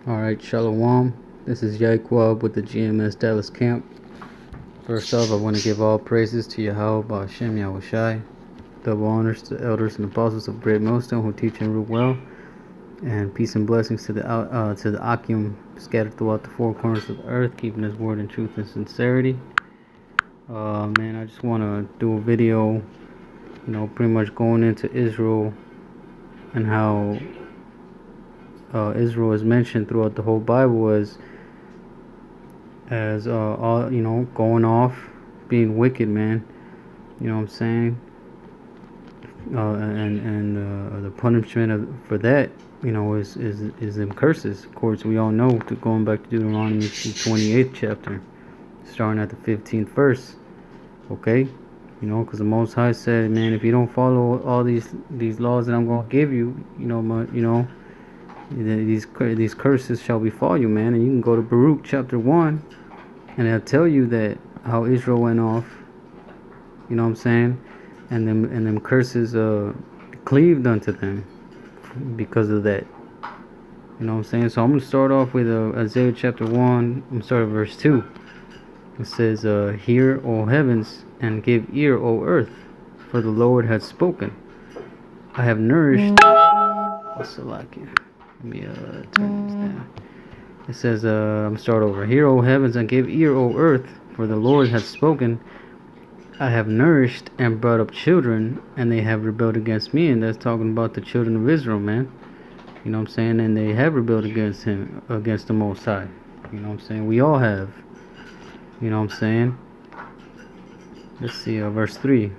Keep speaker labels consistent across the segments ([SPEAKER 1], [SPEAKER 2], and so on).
[SPEAKER 1] Alright, Shalom. This is YAHAWAH with the GMS Dallas camp. First off, I want to give all praises to YAHAWAH, YAHAWASHI. Double honors to the elders and apostles of Great Millstone who teach and rule well. And peace and blessings to the Akim scattered throughout the four corners of the earth, keeping his word in truth and sincerity. Man, I just want to do a video, pretty much going into Israel and how Israel is mentioned throughout the whole Bible as all going off, being wicked, man. You know what I'm saying? And the punishment for that, is them curses. Of course, we all know, going back to Deuteronomy, the 28th chapter, starting at the 15th verse. Okay, because the Most High said, man, if you don't follow all these laws that I'm gonna give you, these curses shall befall you, man. And you can go to Baruch chapter 1, and it'll tell you that how Israel went off. You know what I'm saying? And them curses cleaved unto them because of that. You know what I'm saying? So I'm gonna start off with Isaiah chapter 1. I'm gonna start at verse 2. It says, "Hear, O heavens, and give ear, O earth, for the Lord hath spoken. I have nourished." What's it like? Let me turn this down. It says, I'm gonna start over. "Hear, O heavens, and give ear, O earth, for the Lord hath spoken. I have nourished and brought up children, and they have rebelled against me." And that's talking about the children of Israel, man. You know what I'm saying? And they have rebelled against him, against the Most High. You know what I'm saying? We all have. You know what I'm saying? Let's see, verse 3.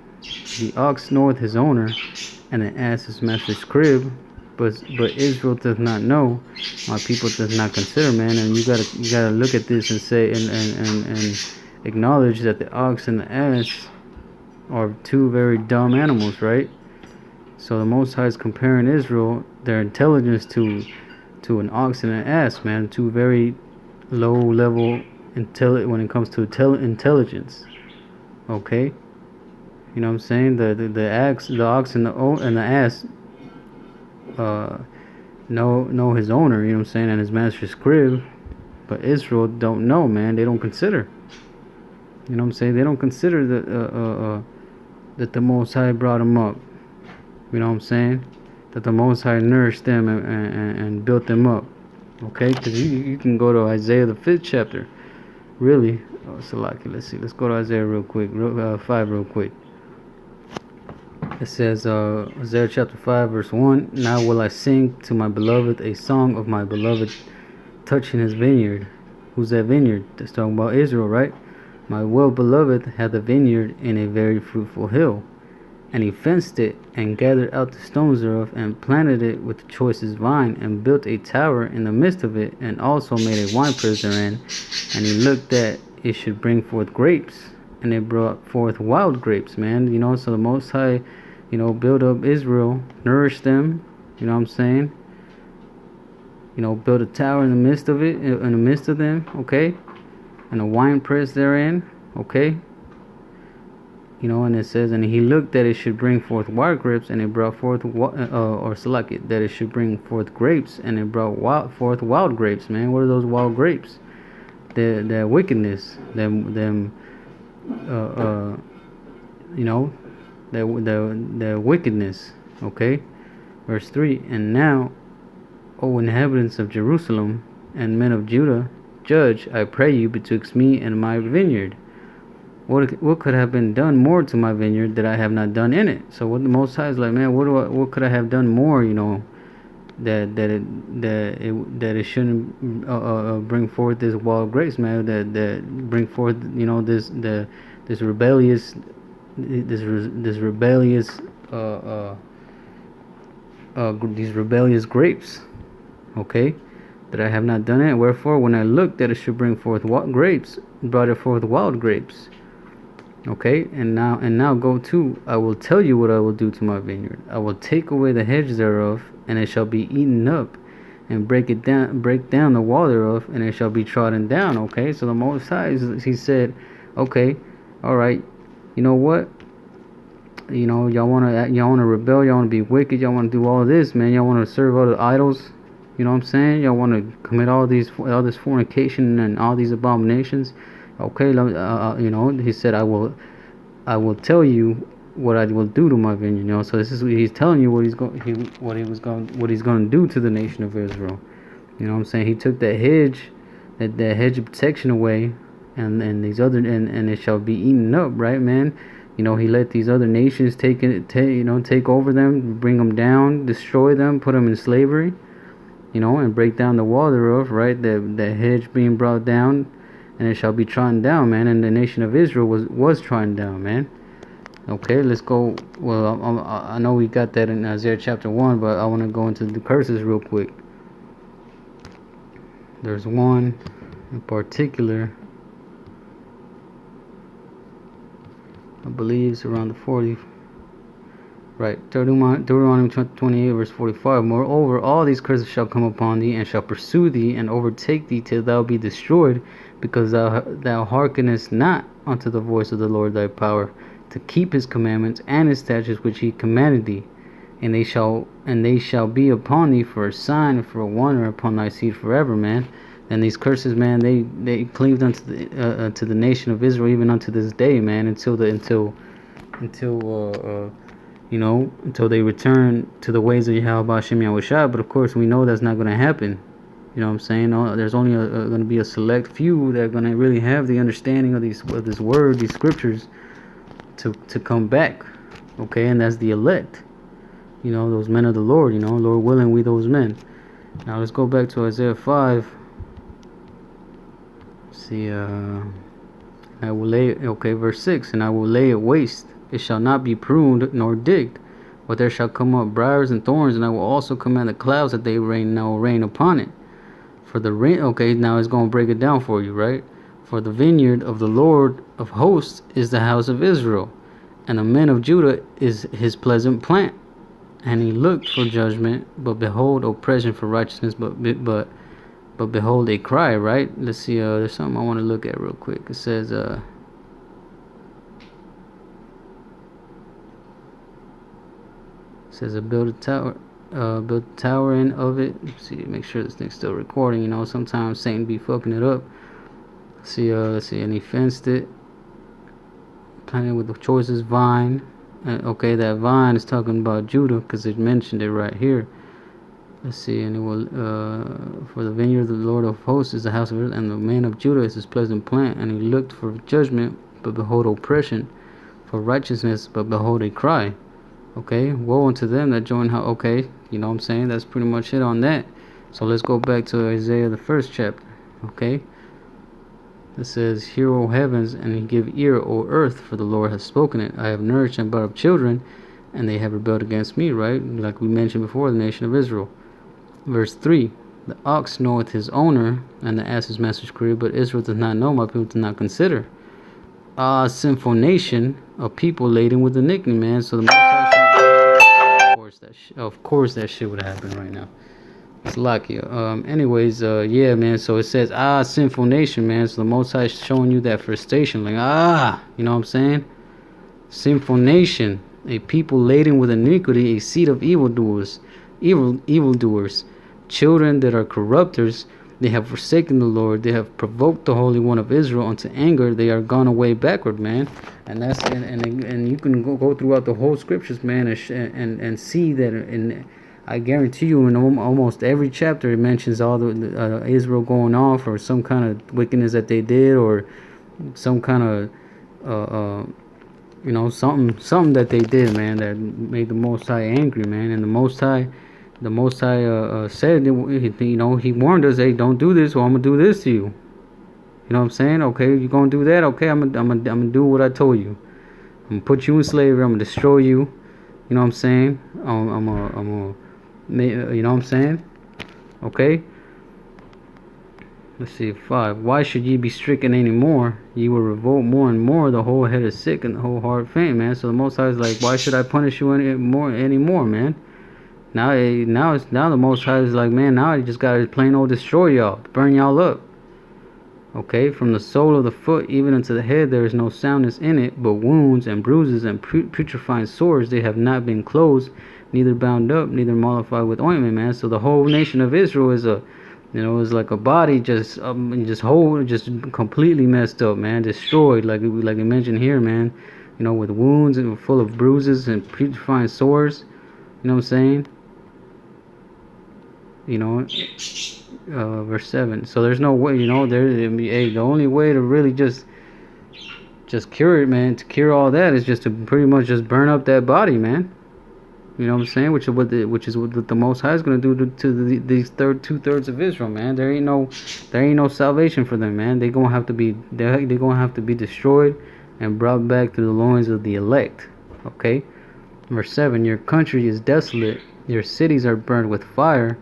[SPEAKER 1] "The ox knoweth his owner, and the ass his master's crib, but Israel does not know, my people does not consider." Man, and you gotta look at this and say and acknowledge that the ox and the ass are two very dumb animals, right? So the Most High is comparing Israel, their intelligence, to an ox and an ass, man. Two very low level when it comes to intelligence. Okay, you know what I'm saying? The ox and the ass know his owner, you know what I'm saying, and his master's crib, but Israel don't know, man. They don't consider. You know what I'm saying? They don't consider that the Most High brought them up. You know what I'm saying? That the Most High nourished them and built them up. Okay, because you can go to Isaiah the 5th chapter. Really? Oh, Salaki. Let's see. Let's go to Isaiah real quick. 5 real quick. It says, Isaiah chapter 5 verse 1. "Now will I sing to my beloved a song of my beloved touching his vineyard." Who's that vineyard? That's talking about Israel, right? "My well-beloved had a vineyard in a very fruitful hill. And he fenced it, and gathered out the stones thereof, and planted it with the choicest vine, and built a tower in the midst of it, and also made a winepress therein. And he looked that it should bring forth grapes, and it brought forth wild grapes," man. So the Most High, built up Israel, nourished them, you know what I'm saying? Built a tower in the midst of it, in the midst of them, okay? And a winepress therein, okay? And it says, "And he looked that it should bring forth wild grapes, and it brought forth, that it should bring forth grapes, and it brought forth wild grapes," man. What are those wild grapes? The wickedness, the wickedness, okay? Verse 3. "And now, O inhabitants of Jerusalem, and men of Judah, judge, I pray you, betwixt me and my vineyard. What could have been done more to my vineyard that I have not done in it?" So what the Most High is like, man, what could I have done more, that it shouldn't bring forth this wild grapes, man, that bring forth, this rebellious these rebellious grapes, okay, that I have not done it. "Wherefore, when I looked that it should bring forth grapes, brought it forth wild grapes." Okay, and now go to, "I will tell you what I will do to my vineyard. I will take away the hedge thereof, and it shall be eaten up, and break down the wall thereof, and it shall be trodden down." Okay, so the Most High, he said, okay, all right, you know what? Y'all wanna rebel, y'all wanna be wicked, y'all wanna do all this, man. Y'all wanna serve other idols. You know what I'm saying? Y'all want to commit all this fornication and all these abominations. Okay, you know, he said, I will tell you what I will do to my vineyard. You know, so this is what he's telling you what he's going to do to the nation of Israel. You know what I'm saying? He took that hedge, that hedge of protection away, and these other and it shall be eaten up, right, man? You know, he let these other nations take over them, bring them down, destroy them, put them in slavery. You know, and break down the wall thereof, right? The hedge being brought down, and it shall be trodden down, man. And the nation of Israel was trodden down, man. Okay, let's go. Well, I know we got that in Isaiah chapter 1, but I want to go into the curses real quick. There's one in particular, I believe it's around the 40. Right, Deuteronomy 28 verse 45. Moreover, all these curses shall come upon thee, and shall pursue thee, and overtake thee till thou be destroyed, because thou hearkenest not unto the voice of the Lord thy power, to keep his commandments and his statutes which he commanded thee. And they shall be upon thee for a sign and for a wonder upon thy seed forever, man. And these curses, man, they cleaved unto the nation of Israel even unto this day, man, until you know, until they return to the ways of YAHAWASHI. But of course, we know that's not going to happen. You know what I'm saying? There's only going to be a select few that are going to really have the understanding of this word, these scriptures, to come back. Okay, and that's the elect. You know, those men of the Lord. You know, Lord willing, we those men. Now let's go back to Isaiah 5. See, I will lay. Okay, verse 6. And I will lay it waste. It shall not be pruned nor digged, but there shall come up briars and thorns, and I will also command the clouds that they rain upon it. For the rain, okay, now it's going to break it down for you, right? For the vineyard of the Lord of hosts is the house of Israel, and the men of Judah is his pleasant plant. And he looked for judgment, but behold oppression, for righteousness, but behold a cry, right? Let's see, there's something I want to look at real quick. It says, build a tower in of it. Let's see, make sure this thing's still recording. You know, sometimes Satan be fucking it up. Let's see, and he fenced it, planted with the choicest vine. Okay, that vine is talking about Judah, because it mentioned it right here. Let's see, and it will for the vineyard of the Lord of hosts is the house of Israel, and the man of Judah is his pleasant plant. And he looked for judgment, but behold oppression, for righteousness, but behold a cry. Okay, woe unto them that join how. Okay, you know what I'm saying? That's pretty much it on that. So let's go back to Isaiah, the 1st chapter. Okay, it says, hear, O heavens, and give ear, O earth, for the Lord has spoken it. I have nourished and brought up children, and they have rebelled against me, right? Like we mentioned before, the nation of Israel. Verse 3, the ox knoweth his owner, and the ass his master's crib, but Israel does not know, my people do not consider. Sinful nation, a people laden with iniquity, man. So the of course that shit would happen right now. It's lucky. Anyways, yeah, man. So it says, sinful nation, man. So the Most High is showing you that first station, like, you know what I'm saying? Sinful nation, a people laden with iniquity, a seed of evildoers, children that are corrupters. They have forsaken the Lord. They have provoked the Holy One of Israel unto anger. They are gone away backward, man. And that's and you can go throughout the whole scriptures, man, and see that. And I guarantee you, in almost every chapter, it mentions all the Israel going off, or some kind of wickedness that they did, or some kind of you know, something that they did, man, that made the Most High angry, man. And the Most High said, you know, he warned us, hey, don't do this, or I'm gonna do this to you. You know what I'm saying? Okay, you're gonna do that. Okay, I'm gonna do what I told you. I'm gonna put you in slavery. I'm gonna destroy you. You know what I'm saying? I'm gonna, you know what I'm saying? Okay. Let's see, 5. Why should ye be stricken any more? Ye will revolt more and more. The whole head is sick and the whole heart faint, man. So the Most High is like, why should I punish you anymore, man? Now the Most High is like, man, now I just gotta plain old destroy y'all, burn y'all up. Okay, from the sole of the foot even unto the head there is no soundness in it, but wounds and bruises and putrefying sores. They have not been closed, neither bound up, neither mollified with ointment, man. So the whole nation of Israel is is like a body just completely messed up, man, destroyed, like it mentioned here, man. With wounds and full of bruises and putrefying sores. You know what I'm saying? Verse 7. So there's no way, the only way to really just cure it, man, to cure all that is just to pretty much just burn up that body, man. You know what I'm saying? Which is what the Most High is gonna do to these 2/3 of Israel, man. There ain't no salvation for them, man. They're gonna have to be destroyed and brought back to the loins of the elect. Okay. Verse 7. Your country is desolate. Your cities are burned with fire.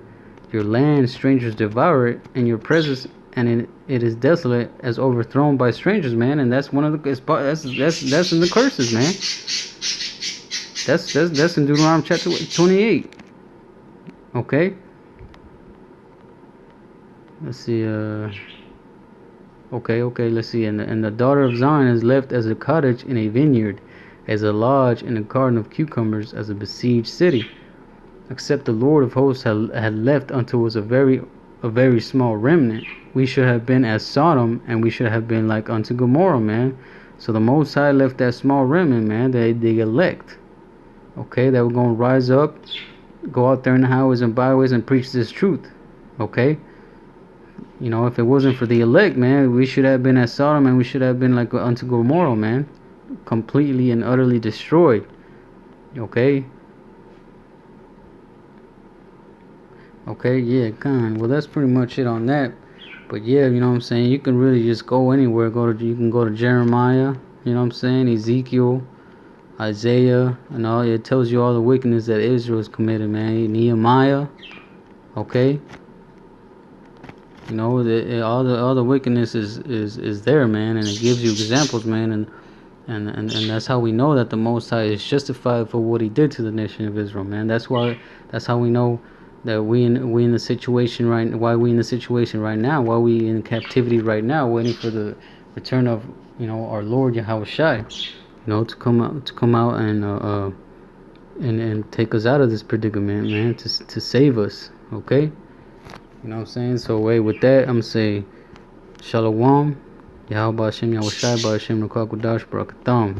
[SPEAKER 1] Your land strangers devour it, and your presence it is desolate as overthrown by strangers, man. And that's one of the that's in the curses, man. That's in Deuteronomy chapter 28. Okay. Let's see. Okay. Let's see. And the daughter of Zion is left as a cottage in a vineyard, as a lodge in a garden of cucumbers, as a besieged city. Except the Lord of hosts had left unto us a very small remnant. We should have been as Sodom, and we should have been like unto Gomorrah, man. So the Most High left that small remnant, man, the elect. Okay, that we're gonna rise up, go out there in the highways and byways and preach this truth. Okay. If it wasn't for the elect, man, we should have been as Sodom, and we should have been like unto Gomorrah, man, completely and utterly destroyed. Okay. Okay, yeah, kind. Well, that's pretty much it on that. But yeah, you know what I'm saying? You can really just go anywhere. You can go to Jeremiah, you know what I'm saying? Ezekiel, Isaiah, and all. It tells you all the wickedness that Israel has committed, man. Nehemiah, okay? All the wickedness is there, man, and it gives you examples, man, and that's how we know that the Most High is justified for what He did to the nation of Israel, man. That's how we know that we in the situation right now, why we in captivity right now, waiting for the return of our Lord YAHAWASHI, to come out and take us out of this predicament, man, to save us. Okay, you know what I'm saying? So with that, I'm gonna say Shalom, Yahawah Hashem, Yahawashi, QADASH, Barakatham.